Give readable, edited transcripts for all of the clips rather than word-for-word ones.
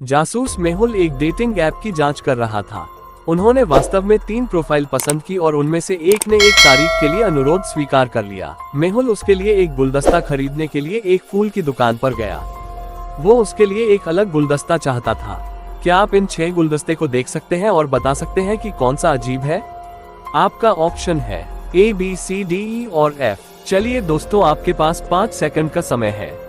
जासूस मेहुल एक dating app की जांच कर रहा था। उन्होंने वास्तव में 3 प्रोफाइल पसंद की और उनमें से एक ने एक तारीख के लिए अनुरोध स्वीकार कर लिया। मेहुल उसके लिए एक गुलदस्ता खरीदने के लिए एक फूल की दुकान पर गया। वो उसके लिए एक अलग गुलदस्ता चाहता था। क्या आप इन 6 गुलदस्ते को देख सकते हैं और बता सकते हैं कि कौन सा अजीब है? आपका ऑप्शन है A, B, C, D, E और F। चलिए दोस्तों, आपके पास 5 सेकंड का समय है।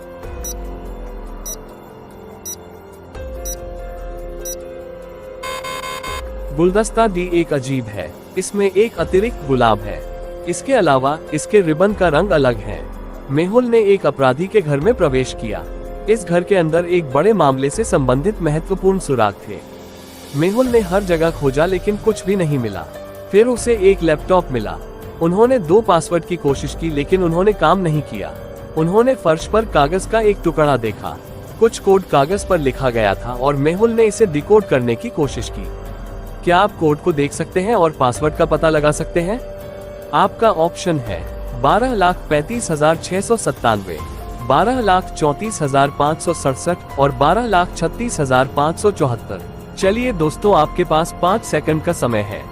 गुलदस्ता डी एक अजीब है। इसमें एक अतिरिक्त गुलाब है। इसके अलावा इसके रिबन का रंग अलग है। मेहुल ने एक अपराधी के घर में प्रवेश किया। इस घर के अंदर एक बड़े मामले से संबंधित महत्वपूर्ण सुराग थे। मेहुल ने हर जगह खोजा लेकिन कुछ भी नहीं मिला। फिर उसे एक लैपटॉप मिला। उन्होंने 2 पासवर्ड की कोशिश की लेकिन उन्होंने काम नहीं किया। उन्होंने फर्श पर कागज का एक टुकड़ा देखा। कुछ कोड कागज पर लिखा गया था और मेहुल ने इसे डिकोड करने की कोशिश की। क्या आप कोड को देख सकते हैं और पासवर्ड का पता लगा सकते हैं? आपका ऑप्शन है 12,35,697, 12,34,567 और 12,36,574। चलिए दोस्तों, आपके पास 5 सेकंड का समय है।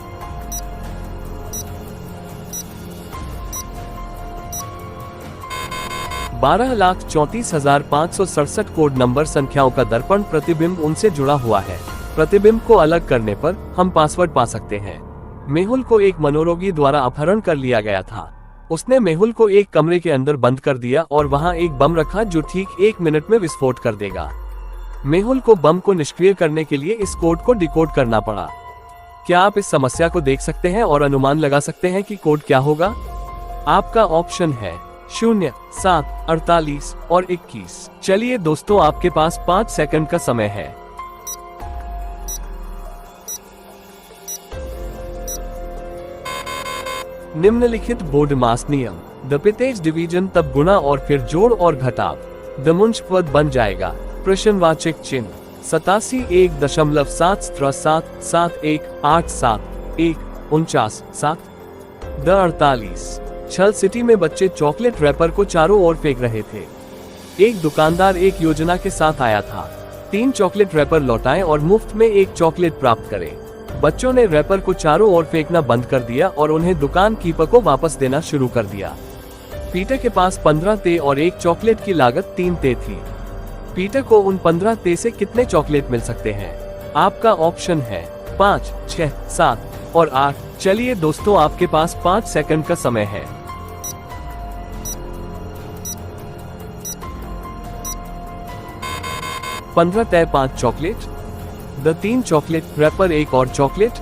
बारह 12,34,567 कोड नंबर संख्याओं का दर्पण प्रतिबिंब उनसे जुड़ा हुआ है। प्रतिबिंब को अलग करने पर हम पासवर्ड पा सकते हैं। मेहुल को एक मनोरोगी द्वारा अपहरण कर लिया गया था। उसने मेहुल को एक कमरे के अंदर बंद कर दिया और वहां एक बम रखा जो ठीक 1 मिनट में विस्फोट कर देगा। मेहुल को बम को निष्क्रिय करने के लिए इस कोड को डिकोड करना पड़ा। क्या आप इस समस्या को देख सकते हैं और अनुमान लगा सकते हैं कि कोड क्या होगा? आपका ऑप्शन है 0, 7, 48 और 21। चलिए दोस्तों, आपके पास 5 सेकंड का समय है। निम्नलिखित बोर्ड मास नियम। द पितेज डिवीजन तब गुणा और फिर जोड़ और घटाव। द मुंश पद बन जाएगा प्रश्नवाचक चिन्ह 87 1.7771871 द 48। छल सिटी में बच्चे चॉकलेट रैपर को चारों ओर फेंक रहे थे। एक दुकानदार एक योजना के साथ आया था। 3 चॉकलेट रैपर लौटाएं और मुफ्त में एक चॉकलेट प्राप्त करें। बच्चों ने रैपर को चारों ओर फेंकना बंद कर दिया और उन्हें दुकान कीपर को वापस देना शुरू कर दिया। पीटर के पास 15 ते और एक चॉकलेट की लागत 3 ते थी। पीटर को उन 15 ते से कितने चॉकलेट मिल सकते हैं? आपका ऑप्शन है 5, 6, 7 और 8। चलिए दोस्तों, आपके पास 5 सेकंड का समय है। पंद्रह ते 5 चॉकलेट, द 3 चॉकलेट रैपर 1 और चॉकलेट,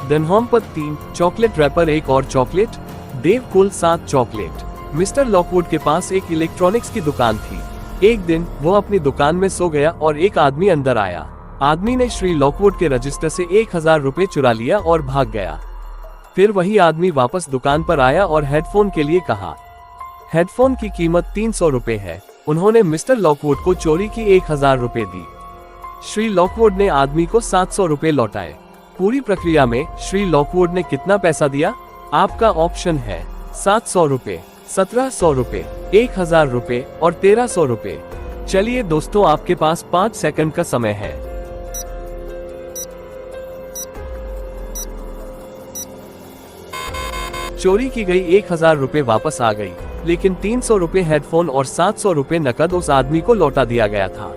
देन होम पर 3 चॉकलेट रैपर 1 और चॉकलेट, देव कुल 7 चॉकलेट। मिस्टर लॉकवुड के पास एक इलेक्ट्रॉनिक्स की दुकान थी। एक दिन वो अपनी दुकान में सो गया और एक आदमी अंदर आया। आदमी ने श्री लॉकवुड के रजिस्टर से 1000 रुपए चुरा लिया और भाग गया। फिर वही आदमी वापस दुकान पर आया और हेडफोन के लिए कहा। हेडफोन की कीमत 300 रुपए है। उन्होंने मिस्टर लॉकवुड को चोरी की 1000 रुपए दी। श्री लॉकवुड ने आदमी को 700 रुपए लौटाए। पूरी प्रक्रिया में श्री लॉकवुड ने कितना पैसा दिया? आपका ऑप्शन है 700 रुपए, 1700 रुपए, 1000 रुपए और 1300 रुपए। चलिए दोस्तों, आपके पास 5 सेकंड का समय है। चोरी की गई 1000 रुपए वापस आ गई, लेकिन 300 रुपए हेडफोन और 700 रुपए नकद उस आदमी को लौटा दिया गया था।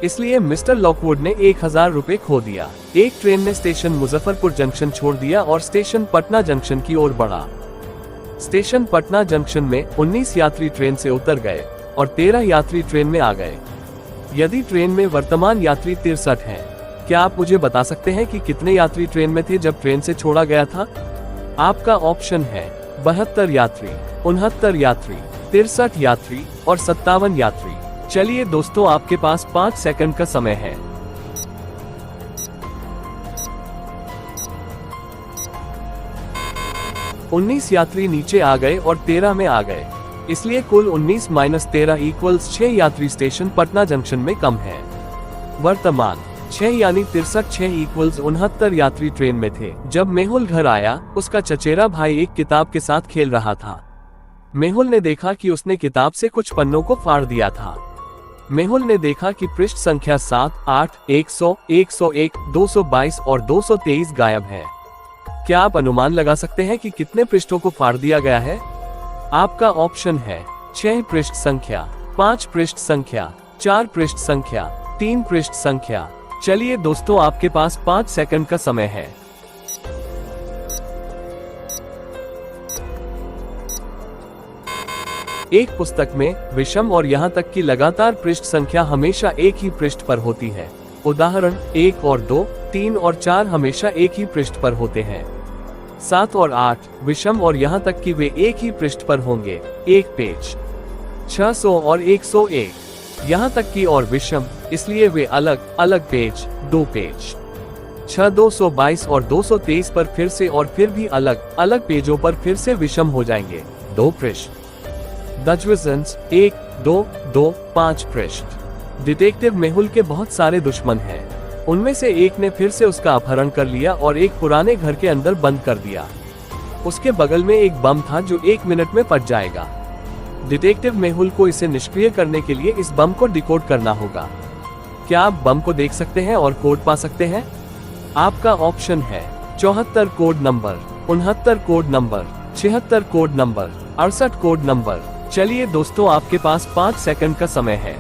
इसलिए मिस्टर लॉकवुड ने 1000 रुपए खो दिया। एक ट्रेन ने स्टेशन मुजफ्फरपुर जंक्शन छोड़ दिया और स्टेशन पटना जंक्शन की ओर बढ़ा। स्टेशन पटना जंक्शन में 19 यात्री ट्रेन से उतर गए और 13 यात्री ट्रेन में आ गए। यदि ट्रेन में वर्तमान यात्री 63 हैं, क्या आप मुझे बता सकते हैं कि कितने यात्री ट्रेन में थे जब ट्रेन से छोड़ा गया था? आपका ऑप्शन है 72 यात्री, 69 यात्री, 63 यात्री और 57 यात्री। चलिए दोस्तों, आपके पास 5 सेकंड का समय है। उन्नीस यात्री नीचे आ गए और 13 में आ गए, इसलिए कुल 19 - 13 = 6 यात्री स्टेशन पटना जंक्शन में कम है। वर्तमान 6 यानी 63 6 = 69 यात्री ट्रेन में थे। जब मेहुल घर आया, उसका चचेरा भाई एक किताब के साथ खेल रहा था। मेहुल ने देखा कि उसने किताब से कुछ पन्नों को फाड़ दिया था। मेहुल ने देखा कि पृष्ठ संख्या 7, 8, 100, 101, 222 और 223 गायब है। क्या आप अनुमान लगा सकते हैं कि कितने पृष्ठों को फाड़ दिया गया है? आपका ऑप्शन है 6 पृष्ठ संख्या, 5 पृष्ठ संख्या, 4 पृष्ठ संख्या, 3 पृष्ठ संख्या। चलिए दोस्तों, आपके पास 5 सेकंड का समय है। एक पुस्तक में विषम और यहाँ तक कि लगातार पृष्ठ संख्या हमेशा एक ही पृष्ठ पर होती है। उदाहरण 1 और 2, 3 और 4 हमेशा एक ही पृष्ठ पर होते हैं। 7 और 8 विषम और यहाँ तक कि वे एक ही पृष्ठ पर होंगे, एक पेज। 600 और 101 यहाँ तक कि और विषम, इसलिए वे अलग अलग पेज, 2 पेज। 6, 222 और 223 पर फिर से और फिर भी अलग अलग पेजों पर फिर से विषम हो जाएंगे, 2 पृष्ठ। दजवजन्स 1, 2, 2, 5 पृष्ठ। डिटेक्टिव मेहुल के बहुत सारे दुश्मन हैं। उनमें से एक ने फिर से उसका अपहरण कर लिया और एक पुराने घर के अंदर बंद कर दिया। उसके बगल में एक बम था जो 1 मिनट में फट जाएगा। डिटेक्टिव मेहुल को इसे निष्क्रिय करने के लिए इस बम को डिकोड करना होगा। क्या आप बम को देख सकते हैं और कोड पा सकते हैं? आपका ऑप्शन है 74 code number, 69 code number, 76 code number, 68 code number. चलिए दोस्तों, आपके पास 5 सेकंड का समय है।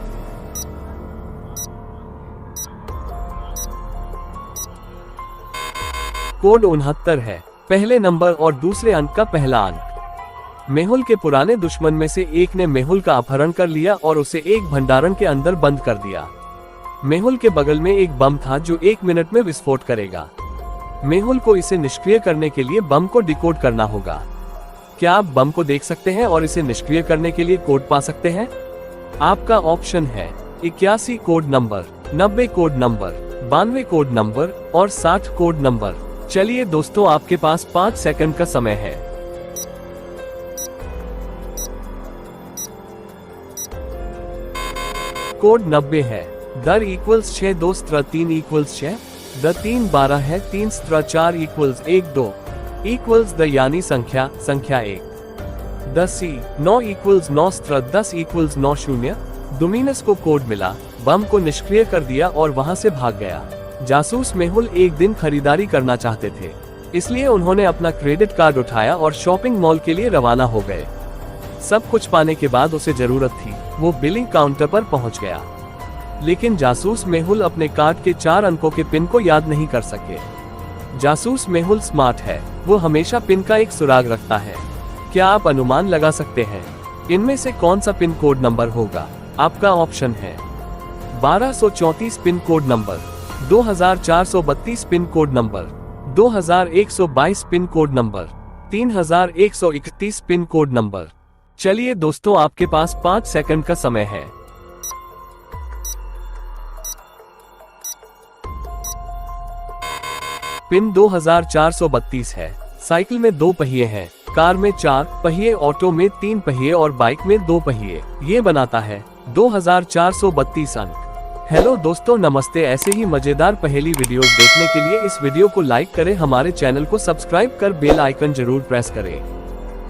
कोड 69 है, पहले नंबर और दूसरे अंक का पहला अंक। मेहुल के पुराने दुश्मन में से एक ने मेहुल का अपहरण कर लिया और उसे एक भंडारण के अंदर बंद कर दिया। मेहुल के बगल में एक बम था जो 1 मिनट में विस्फोट करेगा। मेहुल को इसे निष्क्रिय करने के लिए बम को डिकोड करना होगा। क्या आप बम को देख सकते हैं और इसे निष्क्रिय करने के लिए कोड पा सकते हैं? आपका ऑप्शन है 81 code number, 90 code number, 92 code number और 60 कोड नंबर। चलिए दोस्तों, आपके पास 5 सेकंड का समय है। कोड 90 है। दर इक्वल्स 6, 2 स्त्र 3 इक्वल्स 6, द 3 12 है, 3 स्त्र 4 इक्वल्स 1, 2 इक्वल्स द यानी संख्या 1। 10 9 इक्वल्स 9 स्त्र 10 इक्वल्स 9 0। डोमिनस को कोड मिला, बम को निष्क्रिय कर दिया और वहां से भाग गया। जासूस मेहुल एक दिन खरीदारी करना चाहते थे, इसलिए उन्होंने अपना क्रेडिट कार्ड उठाया और शॉपिंग मॉल के लिए रवाना हो गए। सब कुछ पाने के बाद उसे जरूरत थी, वो बिलिंग काउंटर पर पहुंच गया। लेकिन जासूस मेहुल अपने कार्ड के 4 अंकों के पिन को याद नहीं कर सके। जासूस मेहुल स्मार्ट है, वो हमेशा पिन का एक सुराग रखता है। क्या आप अनुमान लगा सकते हैं इनमें से कौन सा पिन कोड नंबर होगा? आपका ऑप्शन है 1234 pin code number, 2432 pin code number, 2122 pin code number, 3131 pin code number. चलिए दोस्तों, आपके पास 5 सेकंड का समय है। पिन 2432 है। साइकिल में 2 पहिए हैं, कार में 4 पहिए, ऑटो में 3 पहिए और बाइक में 2 पहिए। ये बनाता है 2432 अंक। हेलो दोस्तों, नमस्ते। ऐसे ही मजेदार पहेली वीडियोस देखने के लिए इस वीडियो को लाइक करें, हमारे चैनल को सब्सक्राइब कर बेल आइकन जरूर प्रेस करें।